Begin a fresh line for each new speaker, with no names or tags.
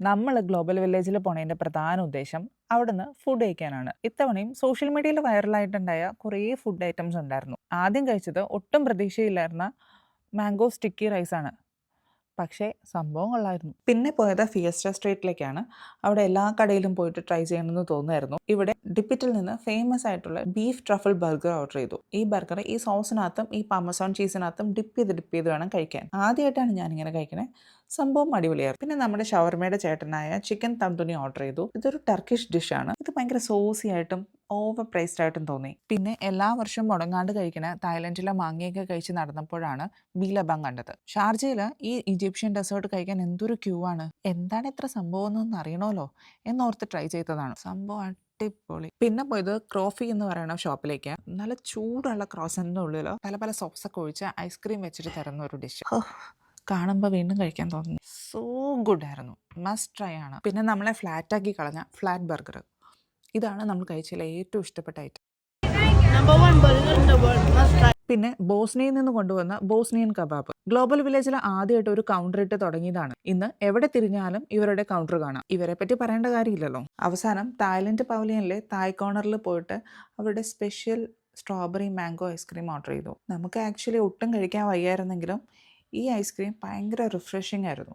നമ്മൾ ഗ്ലോബൽ വില്ലേജിൽ പോണതിൻ്റെ പ്രധാന ഉദ്ദേശം അവിടുന്ന് ഫുഡ് കഴിക്കാനാണ്. ഇത്തവണയും സോഷ്യൽ മീഡിയയിൽ വൈറലായിട്ടുണ്ടായ കുറേ ഫുഡ് ഐറ്റംസ് ഉണ്ടായിരുന്നു. ആദ്യം കഴിച്ചത് ഒട്ടും പ്രതീക്ഷയില്ലായിരുന്ന മാംഗോ സ്റ്റിക്കി റൈസാണ്. പക്ഷേ സംഭവം കൊള്ളായിരുന്നു. പിന്നെ പോയത് ഫിയസ്റ്റ സ്ട്രീറ്റിലേക്കാണ്. അവിടെ എല്ലാ കടയിലും പോയിട്ട് ട്രൈ ചെയ്യണമെന്ന് തോന്നുമായിരുന്നു. ഇവിടെ ഡിപ്പിറ്റിൽ നിന്ന് ഫേമസ് ആയിട്ടുള്ള ബീഫ് ട്രഫിൾ ബർഗർ ഓർഡർ ചെയ്തു. ഈ ബർഗർ ഈ സോസിനകത്തും ഈ പാമസോൺ ചീസിനകത്തും ഡിപ്പ് ചെയ്ത് വേണം കഴിക്കാൻ. ആദ്യമായിട്ടാണ് ഞാനിങ്ങനെ കഴിക്കണേ. സംഭവം അടിപൊളിയായിരുന്നു. പിന്നെ നമ്മുടെ ഷവർമയുടെ ചേട്ടനായ ചിക്കൻ തന്തൂരി ഓർഡർ ചെയ്തു. ഇതൊരു ടർക്കിഷ് ഡിഷാണ്. ഇത് ഭയങ്കര സോസി ആയിട്ടും ഓവർ പ്രൈസ്ഡ് ആയിട്ടും തോന്നി. പിന്നെ എല്ലാ വർഷവും മുടങ്ങാണ്ട് കഴിക്കണ തായ്ലൻഡിലെ മാങ്ങയൊക്കെ കഴിച്ച് നടന്നപ്പോഴാണ് ബീലബാങ് കണ്ടത്. ഷാർജയിൽ ഈ ഈജിപ്ഷ്യൻ ഡെസേർട്ട് കഴിക്കാൻ എന്തൊരു ക്യൂ ആണ്. എന്താണ് ഇത്ര സംഭവം എന്നൊന്നും അറിയണമല്ലോ എന്നോർത്ത് ട്രൈ ചെയ്തതാണ്. സംഭവം അടിപൊളി. പിന്നെ പോയത് ക്രോഫി എന്ന് പറയുന്ന ഷോപ്പിലേക്ക്. നല്ല ചൂടുള്ള ക്രോസറിൻ്റെ ഉള്ളിൽ പല പല സോസൊക്കെ ഒഴിച്ച് ഐസ്ക്രീം വെച്ചിട്ട് തരുന്ന ഒരു ഡിഷ്. കാണുമ്പോൾ വീണ്ടും കഴിക്കാൻ തോന്നുന്നു. സോ ഗുഡ് ആയിരുന്നു. മസ്റ്റ് ട്രൈ ആണ്. പിന്നെ നമ്മളെ ഫ്ലാറ്റാക്കി കളഞ്ഞ ഫ്ലാറ്റ് ബർഗർ. ഇതാണ് നമ്മൾ കഴിച്ചതിൽ ഏറ്റവും ഇഷ്ടപ്പെട്ട item.
Number one burger in the world. Must try.
പിന്നെ ബോസ്നിയയിൽ നിന്ന് കൊണ്ടുവന്ന ബോസ്നിയൻ കബാബ്. ഗ്ലോബൽ വില്ലേജിൽ ആദ്യമായിട്ട് ഒരു കൗണ്ടർ ഇട്ട് തുടങ്ങിയതാണ്. ഇന്ന് എവിടെ തിരിഞ്ഞാലും ഇവരുടെ കൗണ്ടർ കാണാം. ഇവരെ പറ്റി പറയേണ്ട കാര്യമില്ലല്ലോ. അവസാനം തായ്ലൻഡ് പവലിയനിലെ തായ് കോർണറിൽ പോയിട്ട് അവരുടെ special strawberry mango ice cream order ചെയ്തു. നമുക്ക് ആക്ച്വലി ഒട്ടും കഴിക്കാൻ വയ്യായിരുന്നെങ്കിലും ഈ ഐസ്ക്രീം ഭയങ്കര റിഫ്രഷിംഗ് ആയിരുന്നു.